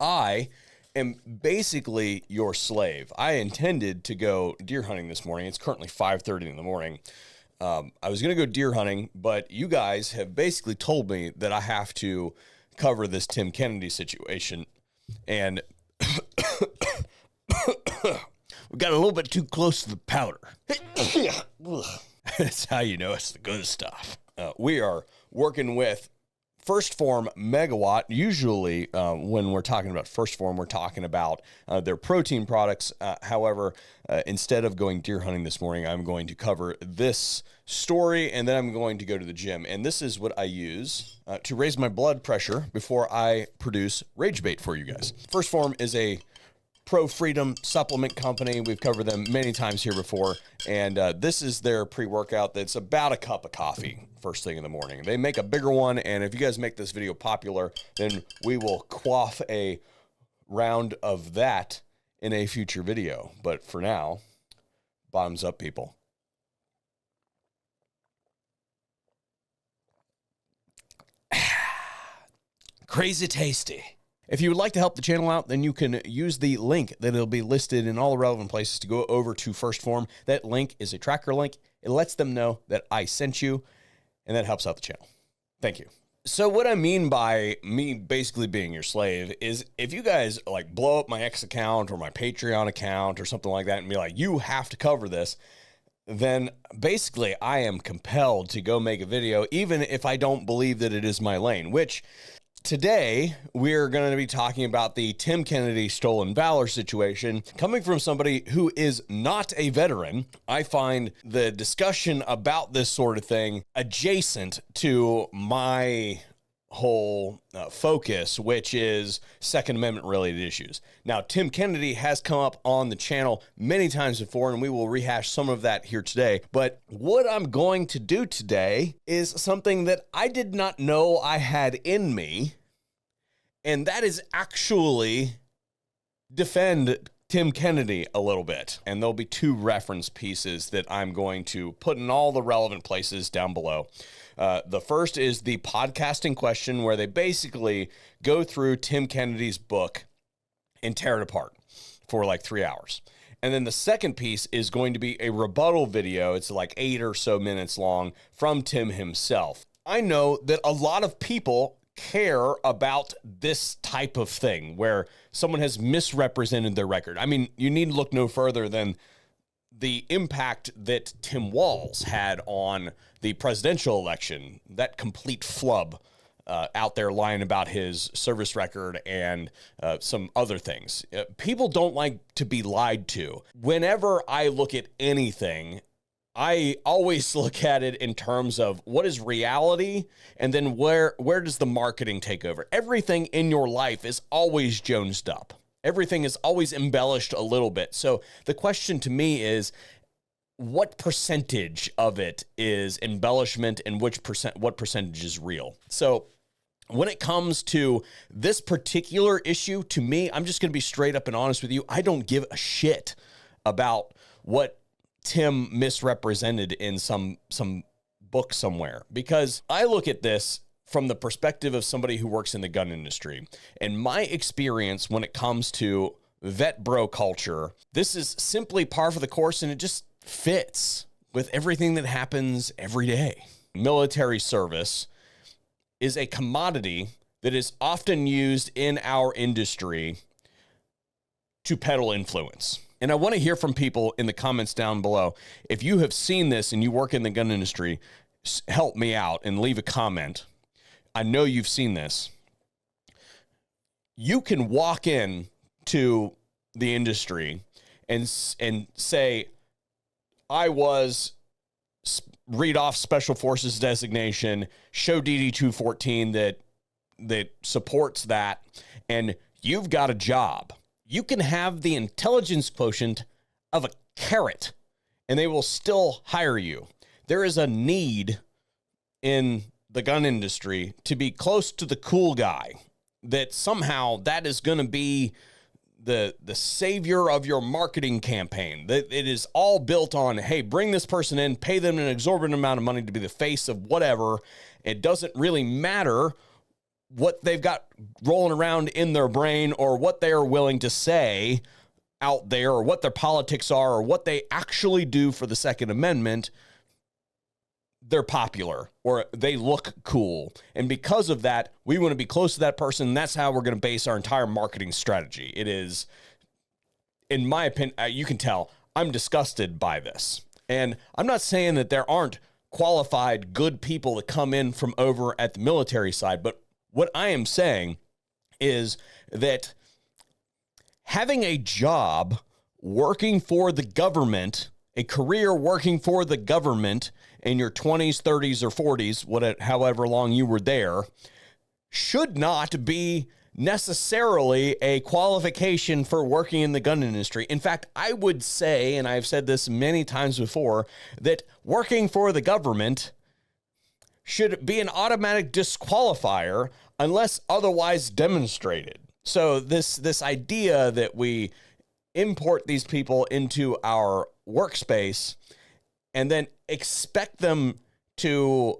I am basically your slave. I intended to go deer hunting this morning. It's currently 5:30 in the morning. I was going to go deer hunting, but you guys have basically told me that I have to cover this Tim Kennedy situation. And we got a little bit too close to the powder. That's how you know it's the good stuff. We are working with First Phorm Megawatt. Usually when we're talking about First Phorm, we're talking about their protein products. However, instead of going deer hunting this morning, I'm going to cover this story, and then I'm going to go to the gym. And this is what I use to raise my blood pressure before I produce Rage Bait for you guys. First Phorm is a pro-freedom supplement company. We've covered them many times here before, and this is their pre-workout that's about a cup of coffee first thing in the morning. They make a bigger one, and if you guys make this video popular, then we will quaff a round of that in a future video. But for now, bottoms up, people. Crazy tasty. If you would like to help the channel out, then you can use the link that will be listed in all the relevant places to go over to First Phorm. That link is a tracker link. It lets them know that I sent you, and that helps out the channel. Thank you. So what I mean by me basically being your slave is if you guys like blow up my X account or my Patreon account or something like that and be like, you have to cover this, then basically I am compelled to go make a video, even if I don't believe that it is my lane, which today, we're going to be talking about the Tim Kennedy stolen valor situation. Coming from somebody who is not a veteran, I find the discussion about this sort of thing adjacent to my whole focus, which is Second Amendment related issues. Now, Tim Kennedy has come up on the channel many times before, and we will rehash some of that here today. But what I'm going to do today is something that I did not know I had in me, and that is actually defend Tim Kennedy a little bit. And there'll be two reference pieces that I'm going to put in all the relevant places down below. The first is the podcasting question, where they basically go through Tim Kennedy's book and tear it apart for like 3 hours. And then the second piece is going to be a rebuttal video. It's like 8 or so minutes long from Tim himself. I know that a lot of people care about this type of thing where someone has misrepresented their record. I mean, you need to look no further than the impact that Tim Walz had on the presidential election, that complete flub out there lying about his service record and some other things. People don't like to be lied to. Whenever I look at anything, I always look at it in terms of what is reality, and then where does the marketing take over? Everything in your life is always jonesed up. Everything is always embellished a little bit. So the question to me is, what percentage of it is embellishment and what percentage is real? So when it comes to this particular issue, to me, I'm just going to be straight up and honest with you. I don't give a shit about what Tim misrepresented in some book somewhere, because I look at this from the perspective of somebody who works in the gun industry. And my experience when it comes to vet bro culture, this is simply par for the course, and it just fits with everything that happens every day. Military service is a commodity that is often used in our industry to peddle influence. And I want to hear from people in the comments down below. If you have seen this and you work in the gun industry, help me out and leave a comment. I know you've seen this. You can walk in to the industry and say, I was read off Special Forces designation, show DD-214 that supports that, and you've got a job. You can have the intelligence quotient of a carrot, and they will still hire you. There is a need in the gun industry to be close to the cool guy, that somehow that is going to be the savior of your marketing campaign. That it is all built on, hey, bring this person in, pay them an exorbitant amount of money to be the face of whatever. It doesn't really matter what they've got rolling around in their brain, or what they are willing to say out there, or what their politics are, or what they actually do for the Second Amendment, they're popular or they look cool. And because of that, we want to be close to that person. And that's how we're going to base our entire marketing strategy. It is, in my opinion, you can tell I'm disgusted by this. And I'm not saying that there aren't qualified, good people that come in from over at the military side, but what I am saying is that having a job working for the government, a career working for the government in your 20s, 30s, or 40s, however long you were there, should not be necessarily a qualification for working in the gun industry. In fact, I would say, and I've said this many times before, that working for the government should be an automatic disqualifier unless otherwise demonstrated. So this idea that we import these people into our workspace and then expect them to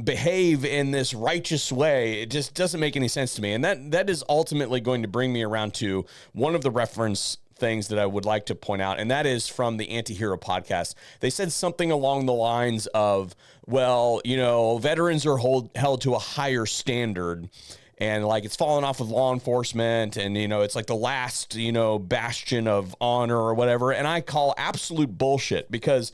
behave in this righteous way, it just doesn't make any sense to me. And that is ultimately going to bring me around to one of the reference things that I would like to point out, and that is from the Antihero podcast. They said something along the lines of, well, veterans are held to a higher standard, and like it's fallen off with law enforcement, and it's like the last bastion of honor or whatever. And I call absolute bullshit, because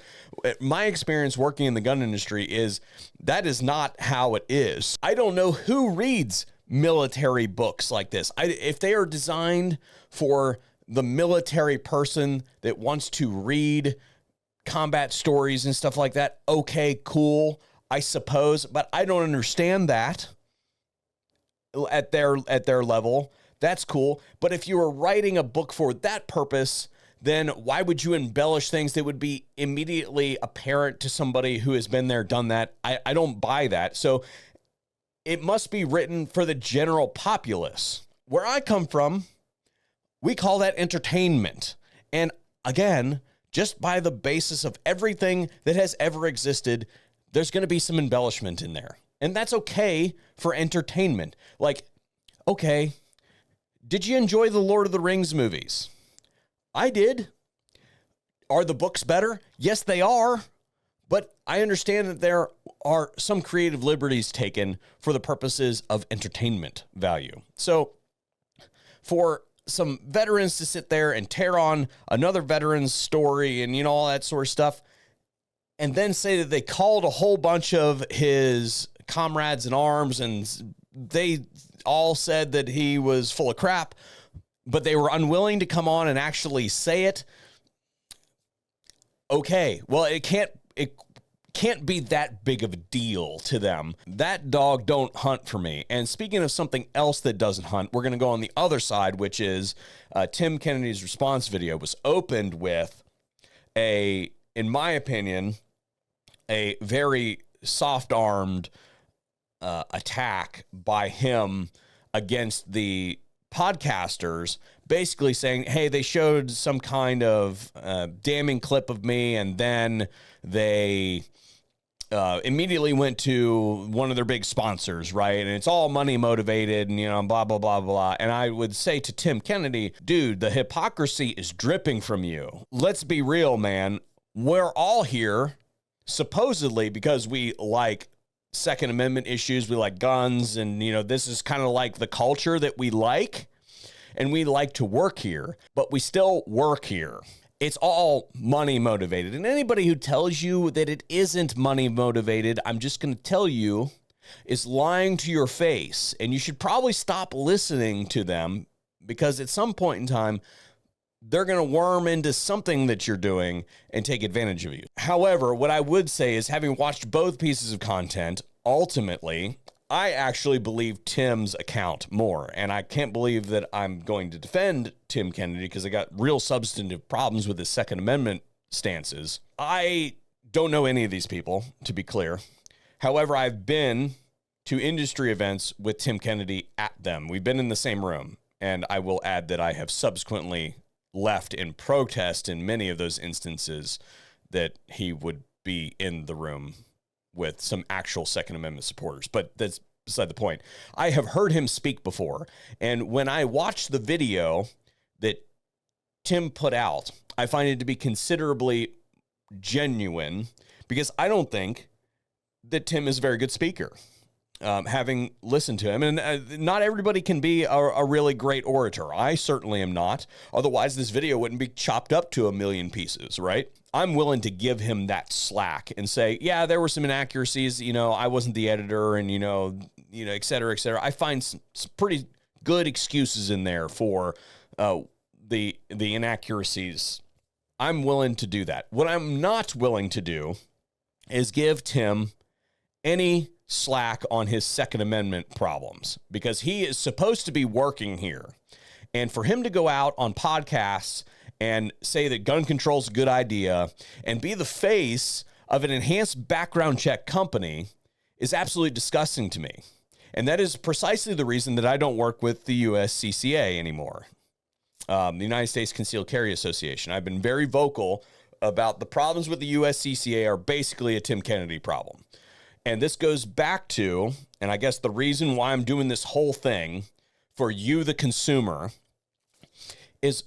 my experience working in the gun industry is that is not how it is. I don't know who reads military books like this. If they are designed for the military person that wants to read combat stories and stuff like that, okay, cool, I suppose, but I don't understand that at their level. That's cool. But if you were writing a book for that purpose, then why would you embellish things that would be immediately apparent to somebody who has been there, done that? I don't buy that. So it must be written for the general populace. Where I come from, we call that entertainment. And again, just by the basis of everything that has ever existed, there's going to be some embellishment in there. And that's okay for entertainment. Like, okay, did you enjoy the Lord of the Rings movies? I did. Are the books better? Yes, they are. But I understand that there are some creative liberties taken for the purposes of entertainment value. So for some veterans to sit there and tear on another veteran's story and, all that sort of stuff, and then say that they called a whole bunch of his comrades in arms and they all said that he was full of crap, but they were unwilling to come on and actually say it. Okay, well, it can't be that big of a deal to them. That dog don't hunt for me. And speaking of something else that doesn't hunt, we're going to go on the other side, which is Tim Kennedy's response video was opened with in my opinion, a very soft-armed attack by him against the podcasters, basically saying, hey, they showed some kind of damning clip of me, and then they immediately went to one of their big sponsors, right? And it's all money motivated and, blah, blah, blah, blah. And I would say to Tim Kennedy, dude, the hypocrisy is dripping from you. Let's be real, man. We're all here supposedly because we like Second Amendment issues, we like guns, and, this is kind of like the culture that we like, and we like to work here, but we still work here. It's all money motivated. And anybody who tells you that it isn't money motivated, I'm just going to tell you, is lying to your face. And you should probably stop listening to them, because at some point in time, they're going to worm into something that you're doing and take advantage of you. However, what I would say is, having watched both pieces of content, ultimately, I actually believe Tim's account more, and I can't believe that I'm going to defend Tim Kennedy because I got real substantive problems with his Second Amendment stances. I don't know any of these people, to be clear. However, I've been to industry events with Tim Kennedy at them. We've been in the same room, and I will add that I have subsequently left in protest in many of those instances that he would be in the room with some actual Second Amendment supporters. But that's beside the point. I have heard him speak before. And when I watched the video that Tim put out, I find it to be considerably genuine because I don't think that Tim is a very good speaker. Having listened to him, and not everybody can be a really great orator. I certainly am not. Otherwise, this video wouldn't be chopped up to a million pieces, right? I'm willing to give him that slack and say, yeah, there were some inaccuracies. I wasn't the editor, and et cetera, et cetera. I find some pretty good excuses in there for the inaccuracies. I'm willing to do that. What I'm not willing to do is give Tim any slack on his Second Amendment problems, because he is supposed to be working here. And for him to go out on podcasts and say that gun control is a good idea and be the face of an enhanced background check company is absolutely disgusting to me. And that is precisely the reason that I don't work with the USCCA anymore, the United States Concealed Carry Association. I've been very vocal about the problems with the USCCA are basically a Tim Kennedy problem. And this goes back to, and I guess the reason why I'm doing this whole thing for you, the consumer, is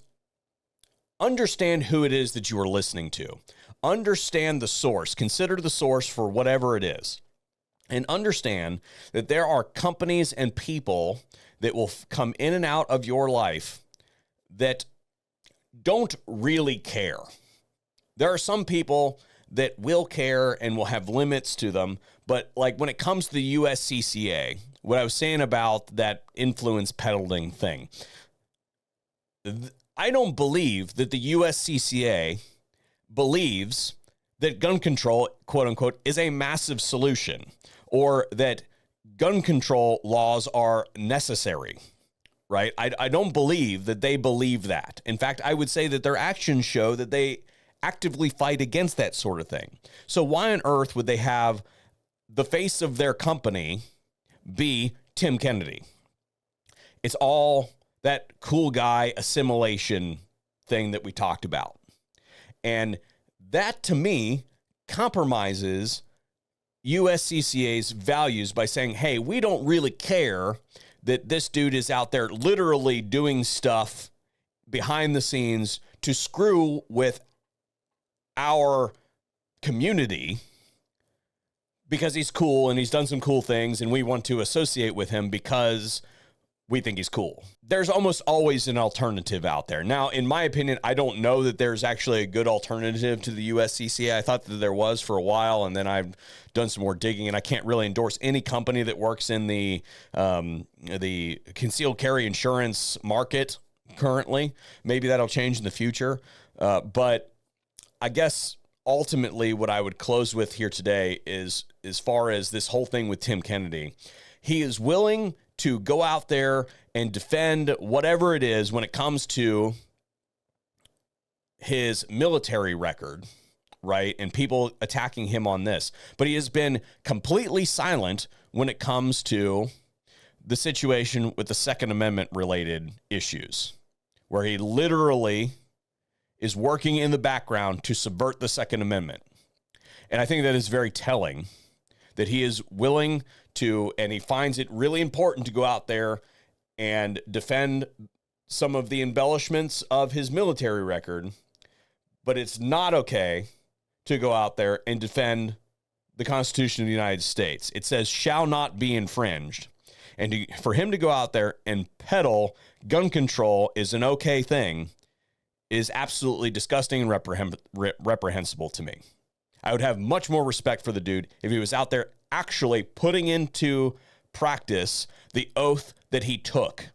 understand who it is that you are listening to. Understand the source. Consider the source for whatever it is. And understand that there are companies and people that will come in and out of your life that don't really care. There are some people that will care and will have limits to them. But like when it comes to the USCCA, what I was saying about that influence peddling thing, I don't believe that the USCCA believes that gun control, quote unquote, is a massive solution, or that gun control laws are necessary, right? I don't believe that they believe that. In fact, I would say that their actions show that they actively fight against that sort of thing. So why on earth would they have the face of their company be Tim Kennedy? It's all that cool guy assimilation thing that we talked about. And that, to me, compromises USCCA's values by saying, hey, we don't really care that this dude is out there literally doing stuff behind the scenes to screw with our community because he's cool and he's done some cool things and we want to associate with him because we think he's cool. There's almost always an alternative out there. Now, in my opinion, I don't know that there's actually a good alternative to the USCCA. I thought that there was for a while, and then I've done some more digging, and I can't really endorse any company that works in the concealed carry insurance market currently. Maybe that'll change in the future, but I guess ultimately what I would close with here today is, as far as this whole thing with Tim Kennedy, he is willing to go out there and defend whatever it is when it comes to his military record, right? And people attacking him on this. But he has been completely silent when it comes to the situation with the Second Amendment related issues, where he literally is working in the background to subvert the Second Amendment. And I think that is very telling that he is willing to, and he finds it really important to go out there and defend some of the embellishments of his military record, but it's not okay to go out there and defend the Constitution of the United States. It says shall not be infringed. And for him to go out there and peddle gun control is an okay thing is absolutely disgusting and reprehensible to me. I would have much more respect for the dude if he was out there actually putting into practice the oath that he took,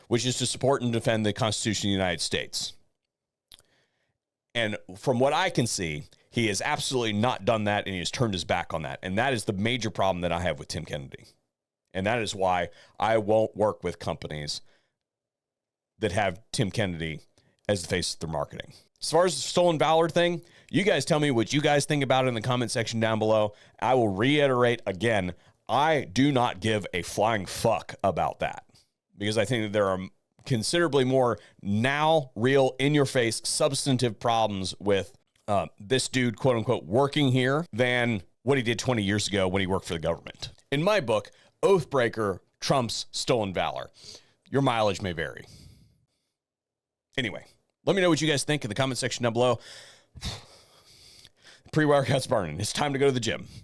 which is to support and defend the Constitution of the United States. And from what I can see, he has absolutely not done that, and he has turned his back on that. And that is the major problem that I have with Tim Kennedy. And that is why I won't work with companies that have Tim Kennedy as the face of their marketing. As far as the stolen valor thing, you guys tell me what you guys think about it in the comment section down below. I will reiterate again, I do not give a flying fuck about that, because I think that there are considerably more now real in-your-face substantive problems with this dude, quote unquote, working here than what he did 20 years ago when he worked for the government. In my book, Oathbreaker trumps stolen valor. Your mileage may vary. Anyway, let me know what you guys think in the comment section down below. Pre-workout's burning. It's time to go to the gym.